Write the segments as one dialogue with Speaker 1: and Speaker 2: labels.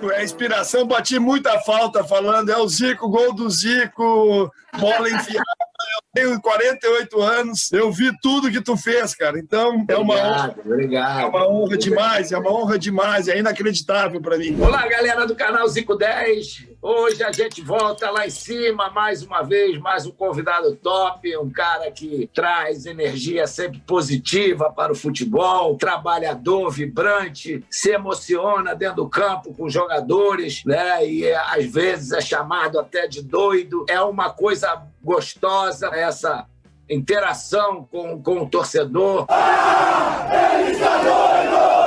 Speaker 1: Zico, é inspiração, bati muita falta falando, é o Zico, gol do Zico, bola enfiada. Eu tenho 48 anos, eu vi tudo que tu fez, cara. Então, é uma honra.
Speaker 2: Obrigado.
Speaker 1: É uma honra demais, é inacreditável para mim.
Speaker 2: Olá, galera do canal Zico 10. Hoje a gente volta lá em cima, mais uma vez, mais um convidado top, um cara que traz energia sempre positiva para o futebol, trabalhador, vibrante, se emociona dentro do campo com os jogadores, né? E às vezes é chamado até de doido. É uma coisa gostosa essa interação com o torcedor. Ele está doido!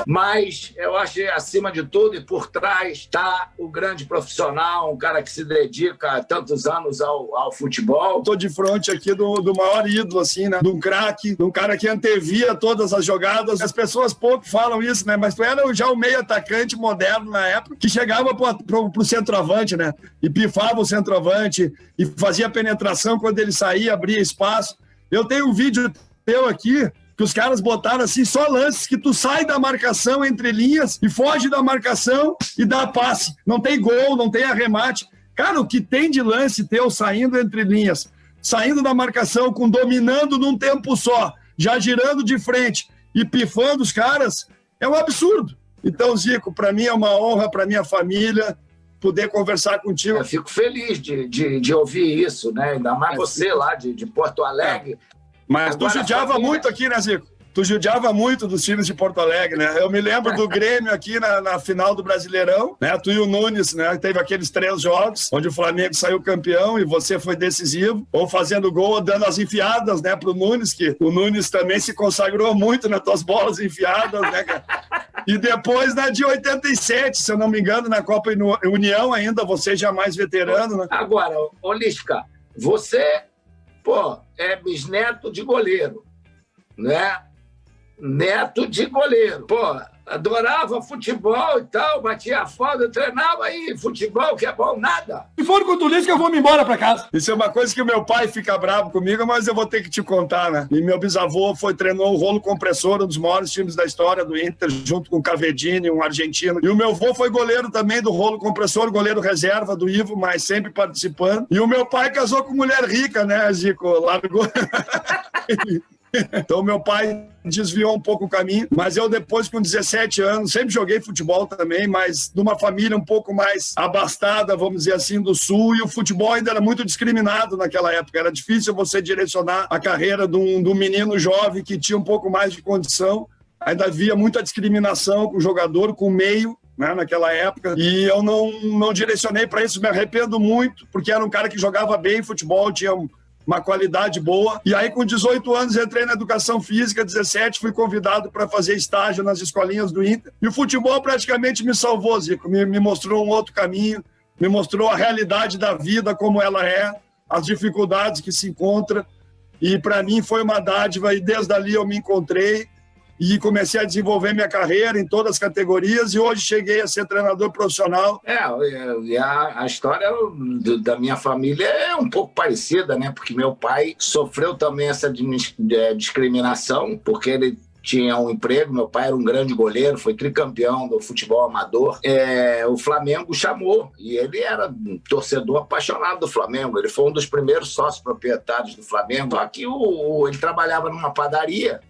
Speaker 2: Mas eu acho que, acima de tudo, e por trás está o grande profissional, um cara que se dedica há tantos anos ao futebol.
Speaker 1: Estou de frente aqui do maior ídolo, assim, né? De um craque, de um cara que antevia todas as jogadas. As pessoas pouco falam isso, né? Mas tu era já o meio atacante moderno na época, que chegava pro centroavante, né? E pifava o centroavante e fazia penetração quando ele saía, abria espaço. Eu tenho um vídeo teu aqui que os caras botaram assim, só lances que tu sai da marcação entre linhas e foge da marcação e dá passe. Não tem gol, não tem arremate. Cara, o que tem de lance teu saindo entre linhas, saindo da marcação, dominando num tempo só, já girando de frente e pifando os caras, é um absurdo. Então, Zico, para mim é uma honra, para minha família, poder conversar contigo.
Speaker 2: Eu fico feliz de ouvir isso, né? Ainda mais você lá de Porto Alegre.
Speaker 1: Mas tu judiava muito aqui, né, Zico? Tu judiava muito dos times de Porto Alegre, né? Eu me lembro do Grêmio aqui na final do Brasileirão, né? Tu e o Nunes, né? Teve aqueles 3 jogos, onde o Flamengo saiu campeão e você foi decisivo, ou fazendo gol, ou dando as enfiadas, né, pro Nunes, que o Nunes também se consagrou muito nas tuas bolas enfiadas, né, cara? E depois, na de 87, se eu não me engano, na Copa União ainda, você já mais veterano, né?
Speaker 2: Agora, ô Lisca, você, pô, é bisneto de goleiro, né? Neto de goleiro. Pô, adorava futebol e tal, batia falta, treinava aí, futebol que é bom, nada.
Speaker 3: Se for com o Lisca, eu vou me embora pra casa.
Speaker 1: Isso é uma coisa que o meu pai fica bravo comigo, mas eu vou ter que te contar, né? E meu bisavô treinou o Rolo Compressor, um dos maiores times da história do Inter, junto com o Cavedini, um argentino. E o meu avô foi goleiro também do Rolo Compressor, goleiro reserva do Ivo, mas sempre participando. E o meu pai casou com mulher rica, né, Zico? Largou... Então, meu pai desviou um pouco o caminho, mas eu depois, com 17 anos, sempre joguei futebol também, mas de uma família um pouco mais abastada, vamos dizer assim, do Sul, e o futebol ainda era muito discriminado naquela época. Era difícil você direcionar a carreira de um menino jovem que tinha um pouco mais de condição. Ainda havia muita discriminação com o jogador, com o meio, né, naquela época, e eu não direcionei para isso, me arrependo muito, porque era um cara que jogava bem futebol, tinha uma qualidade boa. E aí, com 18 anos, entrei na educação física, 17, fui convidado para fazer estágio nas escolinhas do Inter. E o futebol praticamente me salvou, Zico. Me mostrou um outro caminho, me mostrou a realidade da vida, como ela é, as dificuldades que se encontra. E para mim foi uma dádiva, e desde ali eu me encontrei e comecei a desenvolver minha carreira em todas as categorias, e hoje cheguei a ser treinador profissional.
Speaker 2: A história da minha família é um pouco parecida, né? Porque meu pai sofreu também essa discriminação, porque ele tinha um emprego, meu pai era um grande goleiro, foi tricampeão do futebol amador. O Flamengo chamou, e ele era um torcedor apaixonado do Flamengo, ele foi um dos primeiros sócios proprietários do Flamengo. Só que ele trabalhava numa padaria,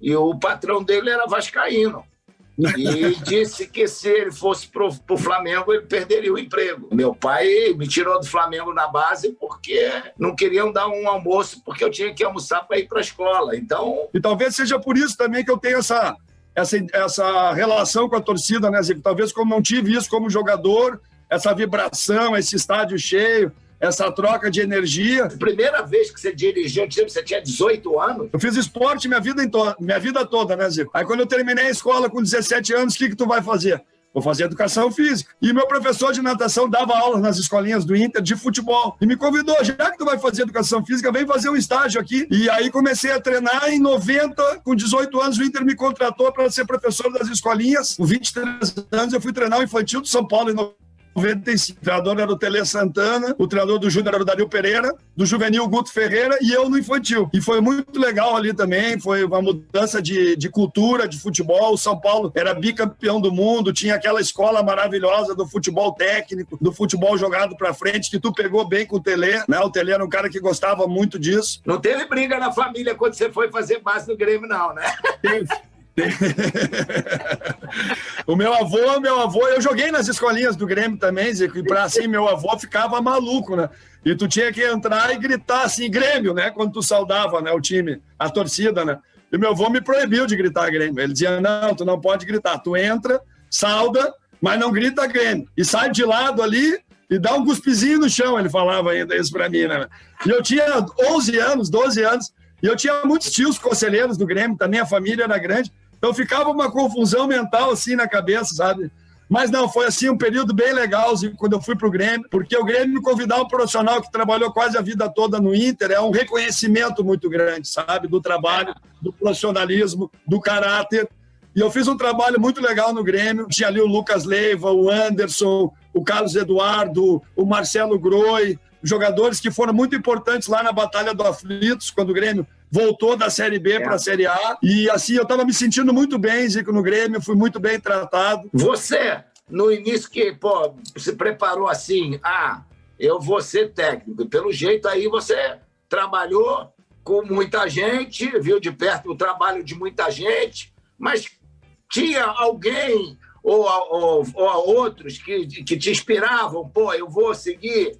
Speaker 2: e o patrão dele era vascaíno. E disse que se ele fosse pro Flamengo, ele perderia o emprego. Meu pai me tirou do Flamengo na base porque não queriam dar um almoço, porque eu tinha que almoçar para ir para a escola. Então...
Speaker 1: E talvez seja por isso também que eu tenho essa relação com a torcida, né, Zico? Talvez como não tive isso como jogador, essa vibração, esse estádio cheio, essa troca de energia.
Speaker 2: Primeira vez que você dirigiu, você tinha 18 anos?
Speaker 1: Eu fiz esporte minha vida toda, né, Zico? Aí quando eu terminei a escola com 17 anos, o que tu vai fazer? Vou fazer educação física. E meu professor de natação dava aulas nas escolinhas do Inter de futebol. E me convidou, já que tu vai fazer educação física, vem fazer um estágio aqui. E aí comecei a treinar. Em 90, com 18 anos, o Inter me contratou para ser professor das escolinhas. Com 23 anos, eu fui treinar o infantil do São Paulo. 95. O treinador era o Tele Santana, o treinador do Júnior era o Dario Pereira, do Juvenil, o Guto Ferreira, e eu no infantil. E foi muito legal ali também, foi uma mudança de cultura, de futebol. O São Paulo era bicampeão do mundo, tinha aquela escola maravilhosa do futebol técnico, do futebol jogado pra frente, que tu pegou bem com o Tele, né? O Tele era um cara que gostava muito disso.
Speaker 2: Não teve briga na família quando você foi fazer base no Grêmio, não, né?
Speaker 1: O meu avô, eu joguei nas escolinhas do Grêmio também, Zico, e pra assim, meu avô ficava maluco, né? E tu tinha que entrar e gritar assim, Grêmio, né? Quando tu saudava, né, o time, a torcida, né? E meu avô me proibiu de gritar Grêmio. Ele dizia, não, tu não pode gritar, tu entra, sauda, mas não grita Grêmio. E sai de lado ali e dá um cuspizinho no chão, ele falava ainda isso pra mim, né? E eu tinha 11 anos, 12 anos, e eu tinha muitos tios conselheiros do Grêmio, também a família era grande. Então ficava uma confusão mental assim na cabeça, sabe? Mas não, foi assim um período bem legal quando eu fui pro Grêmio, porque o Grêmio me convidar um profissional que trabalhou quase a vida toda no Inter é um reconhecimento muito grande, sabe? Do trabalho, do profissionalismo, do caráter. E eu fiz um trabalho muito legal no Grêmio. Tinha ali o Lucas Leiva, o Anderson, o Carlos Eduardo, o Marcelo Groi, jogadores que foram muito importantes lá na Batalha do Aflitos, quando o Grêmio voltou da Série B para a Série A. E assim, eu estava me sentindo muito bem, Zico, no Grêmio, fui muito bem tratado.
Speaker 2: Você, no início que, se preparou assim, eu vou ser técnico. E pelo jeito aí você trabalhou com muita gente, viu de perto o trabalho de muita gente, mas tinha alguém ou outros que te inspiravam, eu vou seguir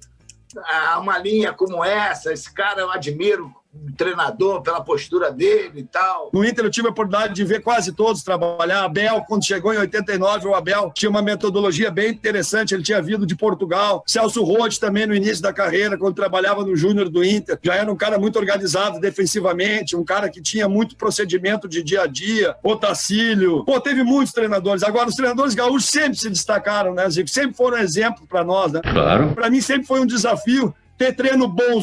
Speaker 2: uma linha como essa, esse cara eu admiro, o treinador, pela postura dele e tal.
Speaker 1: No Inter eu tive a oportunidade de ver quase todos trabalhar. Abel, quando chegou em 89, o Abel tinha uma metodologia bem interessante, ele tinha vindo de Portugal. Celso Roth também no início da carreira, quando trabalhava no Júnior do Inter, já era um cara muito organizado defensivamente, um cara que tinha muito procedimento de dia a dia. Otacílio, teve muitos treinadores. Agora, os treinadores gaúchos sempre se destacaram, né, Zico? Sempre foram exemplo para nós, né?
Speaker 3: Claro.
Speaker 1: Para mim sempre foi um desafio ter treino bom,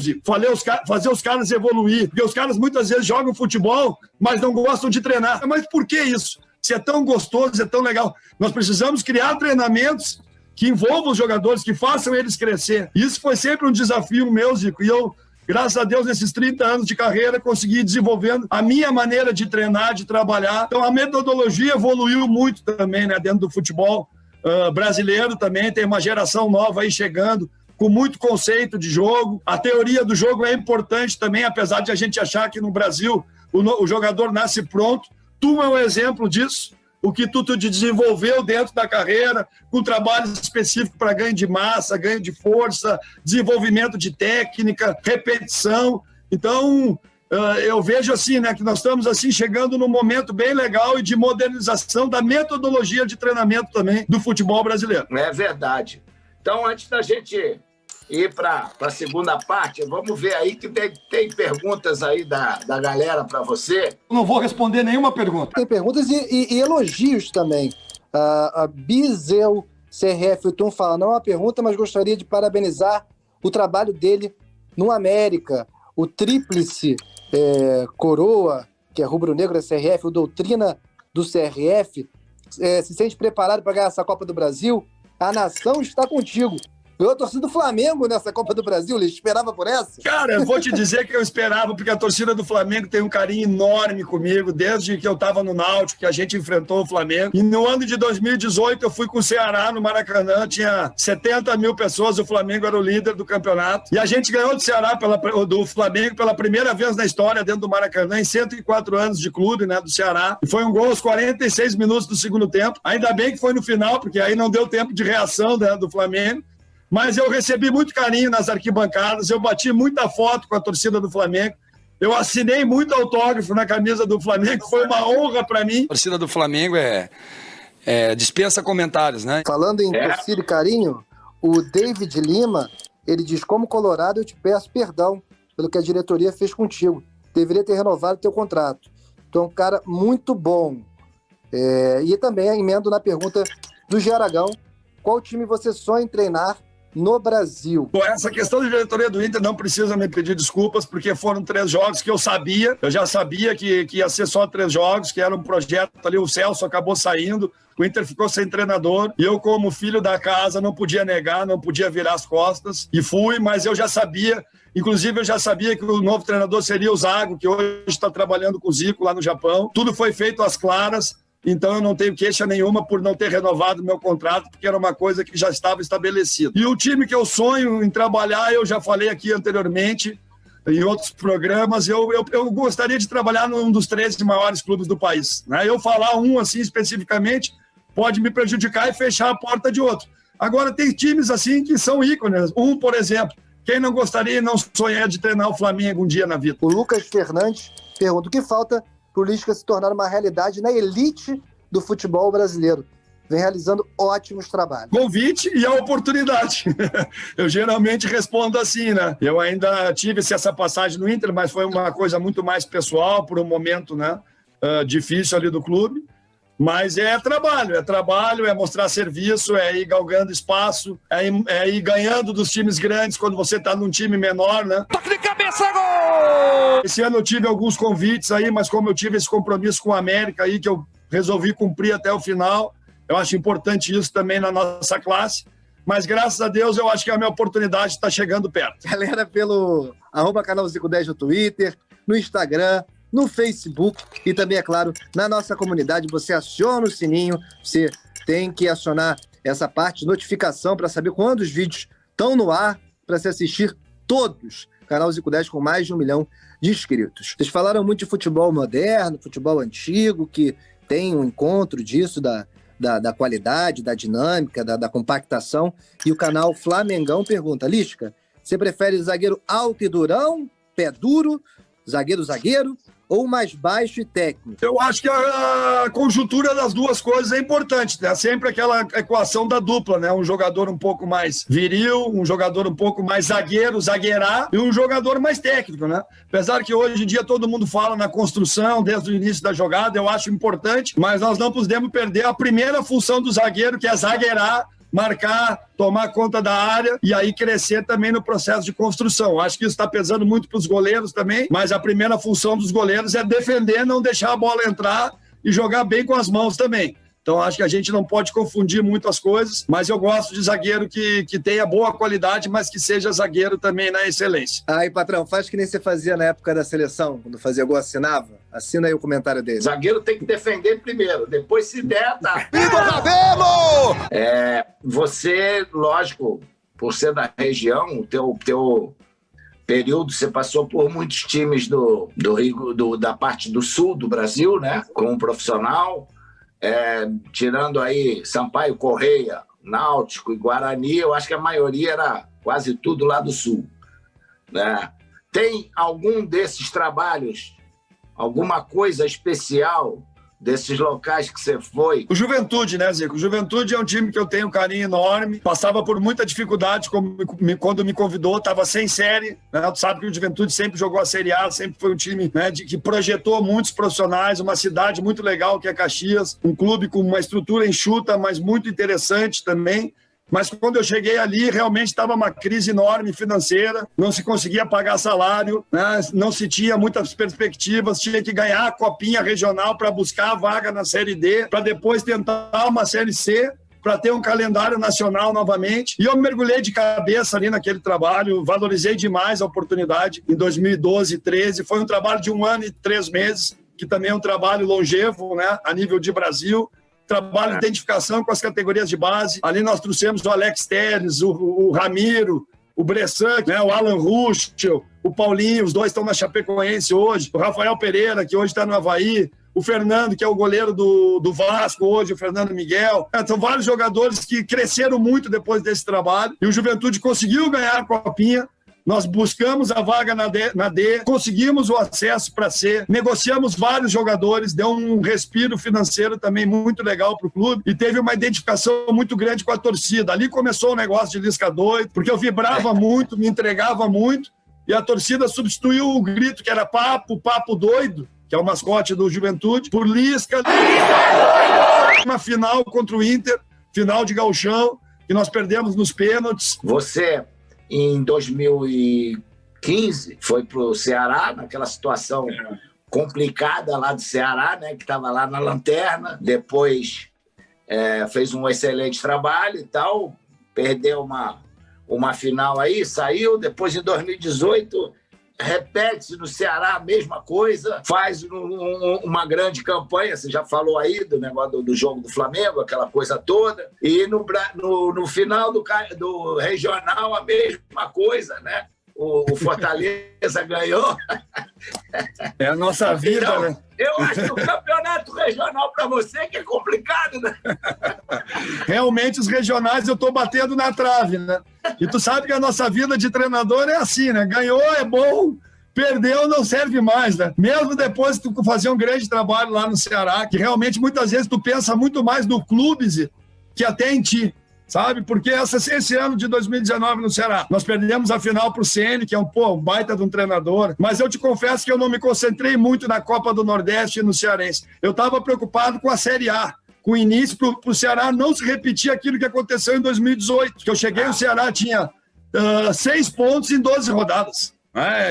Speaker 1: fazer os caras evoluir. Porque os caras muitas vezes jogam futebol, mas não gostam de treinar. Mas por que isso? Se é tão gostoso, é tão legal. Nós precisamos criar treinamentos que envolvam os jogadores, que façam eles crescer. Isso foi sempre um desafio meu, Zico. E eu, graças a Deus, nesses 30 anos de carreira, consegui ir desenvolvendo a minha maneira de treinar, de trabalhar. Então, a metodologia evoluiu muito também, né, dentro do futebol brasileiro também. Tem uma geração nova aí chegando, com muito conceito de jogo. A teoria do jogo é importante também, apesar de a gente achar que no Brasil o jogador nasce pronto. Tu é um exemplo disso, o que tu desenvolveu dentro da carreira, com trabalho específico para ganho de massa, ganho de força, desenvolvimento de técnica, repetição. Então, eu vejo assim, né, que nós estamos assim chegando num momento bem legal e de modernização da metodologia de treinamento também do futebol brasileiro.
Speaker 2: É verdade. Então, antes da gente ir para a segunda parte, vamos ver aí que tem perguntas aí da galera para você.
Speaker 3: Não vou responder nenhuma pergunta.
Speaker 4: Tem perguntas e elogios também. A Bizel CRF, o Tom fala, não é uma pergunta, mas gostaria de parabenizar o trabalho dele no América. O tríplice coroa, que é rubro-negro da CRF, o doutrina do CRF, se sente preparado para ganhar essa Copa do Brasil? A nação está contigo. Eu torci do Flamengo nessa Copa do Brasil, ele esperava por essa?
Speaker 1: Cara, eu vou te dizer que eu esperava, porque a torcida do Flamengo tem um carinho enorme comigo, desde que eu estava no Náutico, que a gente enfrentou o Flamengo. E no ano de 2018, eu fui com o Ceará no Maracanã, tinha 70 mil pessoas, o Flamengo era o líder do campeonato. E a gente ganhou do Flamengo pela primeira vez na história dentro do Maracanã, em 104 anos de clube, né, do Ceará. E foi um gol aos 46 minutos do segundo tempo. Ainda bem que foi no final, porque aí não deu tempo de reação, né, do Flamengo. Mas eu recebi muito carinho nas arquibancadas, eu bati muita foto com a torcida do Flamengo, eu assinei muito autógrafo na camisa do Flamengo, foi uma honra para mim.
Speaker 5: A torcida do Flamengo dispensa comentários, né?
Speaker 4: Falando em torcida e carinho, o David Lima, ele diz, como colorado eu te peço perdão pelo que a diretoria fez contigo, deveria ter renovado teu contrato. Tu é um cara muito bom. E também emendo na pergunta do Geragão, qual time você sonha em treinar no Brasil.
Speaker 1: Bom, essa questão de diretoria do Inter não precisa me pedir desculpas, porque foram 3 jogos que eu já sabia que ia ser só 3 jogos, que era um projeto ali, o Celso acabou saindo, o Inter ficou sem treinador, e eu, como filho da casa, não podia negar, não podia virar as costas, e fui, mas eu já sabia, inclusive eu já sabia que o novo treinador seria o Zago, que hoje está trabalhando com o Zico lá no Japão. Tudo foi feito às claras, então eu não tenho queixa nenhuma por não ter renovado meu contrato, porque era uma coisa que já estava estabelecida. E o time que eu sonho em trabalhar, eu já falei aqui anteriormente, em outros programas, eu gostaria de trabalhar num dos 13 maiores clubes do país, né? Eu falar um assim especificamente pode me prejudicar e fechar a porta de outro. Agora, tem times assim que são ícones. Por exemplo, quem não gostaria e não sonhar de treinar o Flamengo um dia na vida?
Speaker 4: O Lucas Fernandes pergunta: o que falta para o Lisca se tornar uma realidade na elite do futebol brasileiro? Vem realizando ótimos trabalhos.
Speaker 1: Convite e a oportunidade. Eu geralmente respondo assim, né? Eu ainda tive essa passagem no Inter, mas foi uma coisa muito mais pessoal, por um momento, né, difícil ali do clube. Mas é trabalho, é mostrar serviço, é ir galgando espaço, é ir ganhando dos times grandes quando você está num time menor, né?
Speaker 5: Toque de cabeça, gol!
Speaker 1: Esse ano eu tive alguns convites aí, mas como eu tive esse compromisso com a América aí, que eu resolvi cumprir até o final, eu acho importante isso também na nossa classe. Mas graças a Deus eu acho que a minha oportunidade está chegando perto.
Speaker 4: Galera, pelo @canal Zico 10 no Twitter, no Instagram, no Facebook e também, é claro, na nossa comunidade. Você aciona o sininho, você tem que acionar essa parte de notificação para saber quando os vídeos estão no ar, para se assistir todos. Canal Zico 10 com mais de 1 milhão de inscritos. Vocês falaram muito de futebol moderno, futebol antigo, que tem um encontro disso, da qualidade, da dinâmica, da compactação. E o canal Flamengão pergunta: Lisca, você prefere zagueiro alto e durão, pé duro, zagueiro, ou mais baixo e técnico?
Speaker 1: Eu acho que a conjuntura das duas coisas é importante, né? Sempre aquela equação da dupla, né? Um jogador um pouco mais viril, um jogador um pouco mais zagueirar e um jogador mais técnico, né? Apesar que hoje em dia todo mundo fala na construção, desde o início da jogada, eu acho importante, mas nós não podemos perder a primeira função do zagueiro, que é zagueirar, marcar, tomar conta da área e aí crescer também no processo de construção. Acho que isso está pesando muito para os goleiros também, mas a primeira função dos goleiros é defender, não deixar a bola entrar e jogar bem com as mãos também. Então acho que a gente não pode confundir muito as coisas, mas eu gosto de zagueiro que tenha boa qualidade, mas que seja zagueiro também na excelência.
Speaker 4: Aí, patrão, faz que nem você fazia na época da seleção, quando fazia gol, assinava. Assina aí o comentário dele.
Speaker 2: Zagueiro tem que defender primeiro, depois se der, tá.
Speaker 5: Viva o Rabelo!
Speaker 2: Você, lógico, por ser da região, o teu período, você passou por muitos times da parte do sul do Brasil, né? Como profissional. Tirando aí Sampaio Correia, Náutico e Guarani, eu acho que a maioria era quase tudo lá do sul, né? Tem algum desses trabalhos, alguma coisa especial desses locais que você foi?
Speaker 1: O Juventude, né, Zico? O Juventude é um time que eu tenho um carinho enorme, passava por muita dificuldade quando me convidou, estava sem série, né? Tu sabe que o Juventude sempre jogou a Série A, sempre foi um time, né, que projetou muitos profissionais, uma cidade muito legal que é Caxias, um clube com uma estrutura enxuta, mas muito interessante também. Mas quando eu cheguei ali, realmente estava uma crise enorme financeira, não se conseguia pagar salário, né? Não se tinha muitas perspectivas, tinha que ganhar a copinha regional para buscar a vaga na Série D, para depois tentar uma Série C, para ter um calendário nacional novamente. E eu me mergulhei de cabeça ali naquele trabalho, valorizei demais a oportunidade em 2012, 2013. Foi um trabalho de 1 ano e 3 meses, que também é um trabalho longevo, né, a nível de Brasil. Trabalho de identificação com as categorias de base. Ali nós trouxemos o Alex Telles, o Ramiro, o Bressan, né, o Alan Ruschel, o Paulinho, os dois estão na Chapecoense hoje, o Rafael Pereira, que hoje está no Avaí, o Fernando, que é o goleiro do Vasco hoje, o Fernando Miguel. São vários jogadores que cresceram muito depois desse trabalho e o Juventude conseguiu ganhar a copinha. Nós buscamos a vaga na D, conseguimos o acesso para C, negociamos vários jogadores, deu um respiro financeiro também muito legal para o clube e teve uma identificação muito grande com a torcida. Ali começou o negócio de Lisca doido, porque eu vibrava muito, me entregava muito e a torcida substituiu o grito que era papo doido, que é o mascote do Juventude, por Lisca. Uma final contra o Inter, final de gauchão. que nós perdemos nos pênaltis.
Speaker 2: Você, em 2015, foi para o Ceará, naquela situação complicada lá do Ceará, né, que estava lá na lanterna. Depois fez um excelente trabalho e tal, perdeu uma final aí, saiu. Depois, em 2018, repete-se no Ceará a mesma coisa, faz uma grande campanha. Você já falou aí do negócio do jogo do Flamengo, aquela coisa toda. E no final do regional, a mesma coisa, né? O Fortaleza ganhou.
Speaker 1: É a nossa vida,
Speaker 2: então,
Speaker 1: né?
Speaker 2: Eu acho que o campeonato regional para você que é complicado, né?
Speaker 1: Realmente, os regionais eu tô batendo na trave, né? E tu sabe que a nossa vida de treinador é assim, né? Ganhou é bom, perdeu não serve mais, né? Mesmo depois de tu fazer um grande trabalho lá no Ceará, que realmente muitas vezes tu pensa muito mais no clube que até em ti. Sabe? Porque esse ano de 2019 no Ceará, nós perdemos a final para o Ceni, que é um baita de um treinador, mas eu te confesso que eu não me concentrei muito na Copa do Nordeste e no Cearense. Eu estava preocupado com a Série A, com o início para o Ceará não se repetir aquilo que aconteceu em 2018, que eu cheguei, o Ceará tinha 6 pontos em 12 rodadas.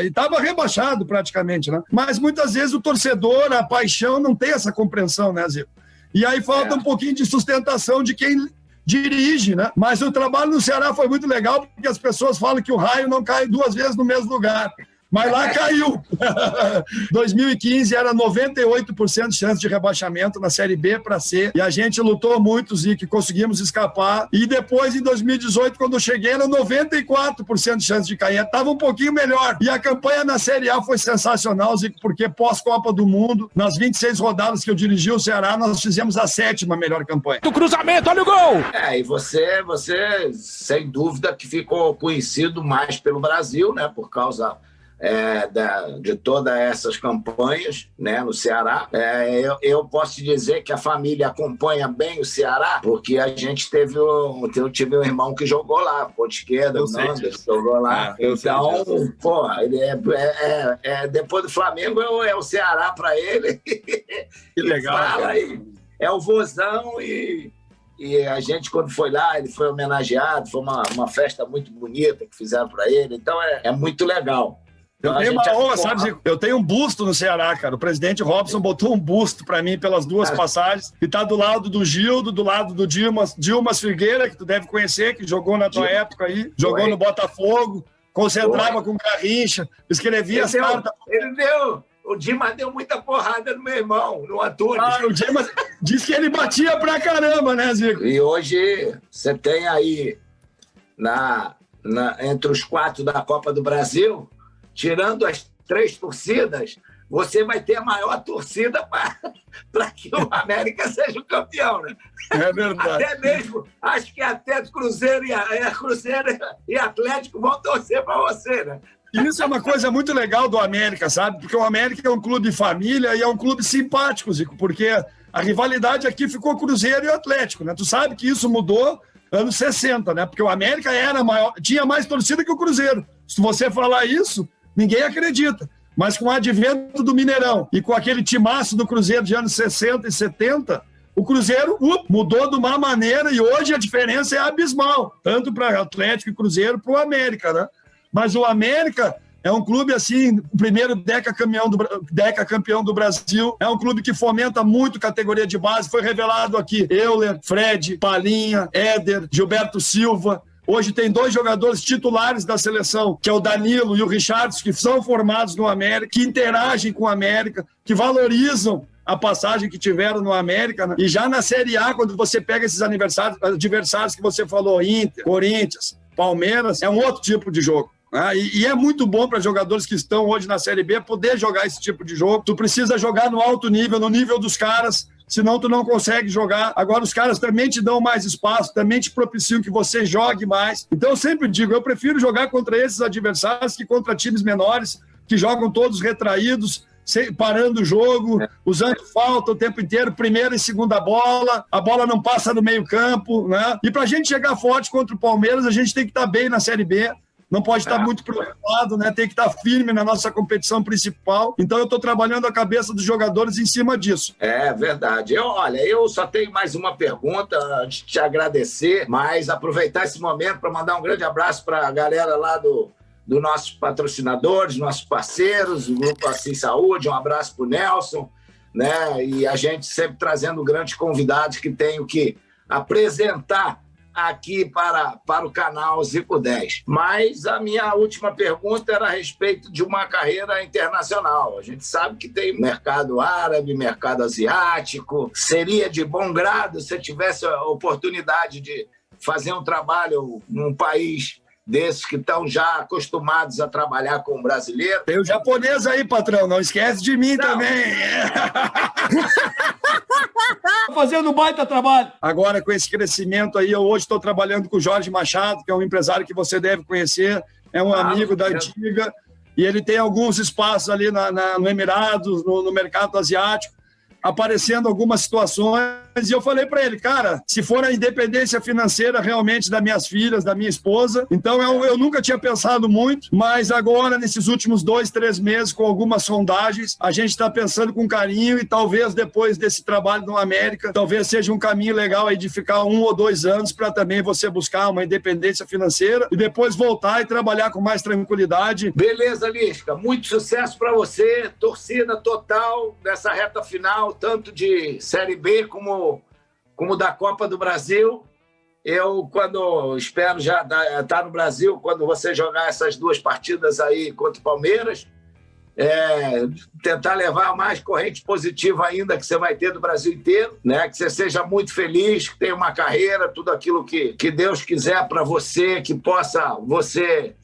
Speaker 1: E estava rebaixado praticamente, né? Mas muitas vezes o torcedor, a paixão, não tem essa compreensão, né, Zico? E aí falta um pouquinho de sustentação de quem dirige, né? Mas o trabalho no Ceará foi muito legal, porque as pessoas falam que o raio não cai 2 vezes no mesmo lugar. Mas lá caiu. 2015 era 98% de chance de rebaixamento na Série B para C. E a gente lutou muito, Zico, e conseguimos escapar. E depois, em 2018, quando eu cheguei, era 94% de chance de cair. Estava um pouquinho melhor. E a campanha na Série A foi sensacional, Zico, porque pós-Copa do Mundo, nas 26 rodadas que eu dirigi o Ceará, nós fizemos a 7ª melhor campanha.
Speaker 6: Do cruzamento, olha o gol!
Speaker 2: E você, sem dúvida, que ficou conhecido mais pelo Brasil, né? Por causa de todas essas campanhas, né, no Ceará. Eu posso te dizer que a família acompanha bem o Ceará, porque a gente eu tive um irmão que jogou lá, ponta esquerda, o Nando, jogou lá. Então, ele depois do Flamengo é o Ceará para ele.
Speaker 1: Que legal.
Speaker 2: Fala aí, é o vozão e a gente, quando foi lá, ele foi homenageado, foi uma festa muito bonita que fizeram para ele, então é muito legal.
Speaker 1: Eu tenho uma honra, sabe? Eu tenho um busto no Ceará, cara. O presidente Robson botou um busto para mim pelas 2 passagens, e tá do lado do Gildo, do lado do Dilmas Figueira, que tu deve conhecer, que jogou na tua época aí, jogou no Botafogo, concentrava com Garrincha, escrevia as cartas.
Speaker 2: O Dimas deu muita porrada no meu irmão, no Antônio.
Speaker 1: O Dimas disse que ele batia pra caramba, né, Zico?
Speaker 2: E hoje você tem aí, entre os 4 da Copa do Brasil, tirando as 3 torcidas, você vai ter a maior torcida para que o América seja o campeão, né?
Speaker 1: É verdade.
Speaker 2: Até mesmo, acho que até Cruzeiro e Atlético vão torcer para você, né?
Speaker 1: Isso é uma coisa muito legal do América, sabe? Porque o América é um clube de família e é um clube simpático, Zico, porque a rivalidade aqui ficou Cruzeiro e Atlético, né? Tu sabe que isso mudou anos 60, né? Porque o América era maior, tinha mais torcida que o Cruzeiro. Se você falar isso, ninguém acredita. Mas com o advento do Mineirão e com aquele timaço do Cruzeiro de anos 60 e 70, o Cruzeiro mudou de uma maneira e hoje a diferença é abismal, tanto para Atlético e Cruzeiro para o América, né? Mas o América é um clube assim, o primeiro decacampeão do Brasil, é um clube que fomenta muito categoria de base, foi revelado aqui, Euler, Fred, Palinha, Éder, Gilberto Silva. Hoje tem 2 jogadores titulares da seleção, que é o Danilo e o Richardson, que são formados no América, que interagem com o América, que valorizam a passagem que tiveram no América, né? E já na Série A, quando você pega esses adversários que você falou, Inter, Corinthians, Palmeiras, é um outro tipo de jogo. E é muito bom para jogadores que estão hoje na Série B poder jogar esse tipo de jogo. Tu precisa jogar no alto nível, no nível dos caras, senão tu não consegue jogar. Agora os caras também te dão mais espaço, também te propiciam que você jogue mais. Então eu sempre digo, eu prefiro jogar contra esses adversários que contra times menores, que jogam todos retraídos, parando o jogo, usando falta o tempo inteiro, primeira e segunda bola, a bola não passa no meio campo, né? E pra gente chegar forte contra o Palmeiras, a gente tem que estar bem na Série B. não pode estar muito preocupado, né? Tem que estar firme na nossa competição principal. Então eu estou trabalhando a cabeça dos jogadores em cima disso.
Speaker 2: É verdade. Eu só tenho mais uma pergunta antes de te agradecer, mas aproveitar esse momento para mandar um grande abraço para a galera lá do nossos patrocinadores, nossos parceiros, o Grupo Assim Saúde, um abraço para o Nelson, né? E a gente sempre trazendo grandes convidados que tenho que apresentar aqui para o canal Zico 10. Mas a minha última pergunta era a respeito de uma carreira internacional. A gente sabe que tem mercado árabe, mercado asiático. Seria de bom grado se tivesse a oportunidade de fazer um trabalho num país desses que estão já acostumados a trabalhar com o brasileiro.
Speaker 1: Tem o japonês aí, patrão, não esquece de mim também.
Speaker 3: Fazendo um baita trabalho.
Speaker 1: Agora, com esse crescimento aí, eu hoje estou trabalhando com o Jorge Machado, que é um empresário que você deve conhecer, é um amigo da antiga, e ele tem alguns espaços ali no Emirados, no mercado asiático, aparecendo algumas situações, e eu falei para ele, cara, se for a independência financeira realmente das minhas filhas, da minha esposa, então eu nunca tinha pensado muito, mas agora, nesses últimos 2, 3 meses, com algumas sondagens, a gente está pensando com carinho e talvez depois desse trabalho no América, talvez seja um caminho legal aí de ficar 1 ou 2 anos para também você buscar uma independência financeira e depois voltar e trabalhar com mais tranquilidade.
Speaker 2: Beleza, Lisca. Muito sucesso para você. Torcida total nessa reta final, tanto de Série B como da Copa do Brasil. Eu, quando espero já estar no Brasil, quando você jogar essas 2 partidas aí contra o Palmeiras, tentar levar mais corrente positiva ainda que você vai ter do Brasil inteiro, né? Que você seja muito feliz, que tenha uma carreira, tudo aquilo que Deus quiser para você, que possa você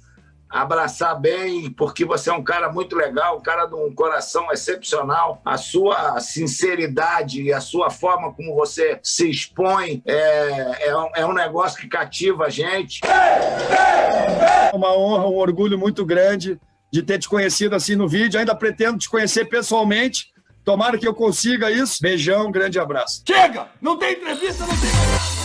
Speaker 2: abraçar bem, porque você é um cara muito legal, um cara de um coração excepcional. A sua sinceridade e a sua forma como você se expõe é um negócio que cativa a gente.
Speaker 1: É uma honra, um orgulho muito grande de ter te conhecido assim no vídeo. Ainda pretendo te conhecer pessoalmente. Tomara que eu consiga isso. Beijão, grande abraço.
Speaker 3: Chega! Não tem entrevista, não tem...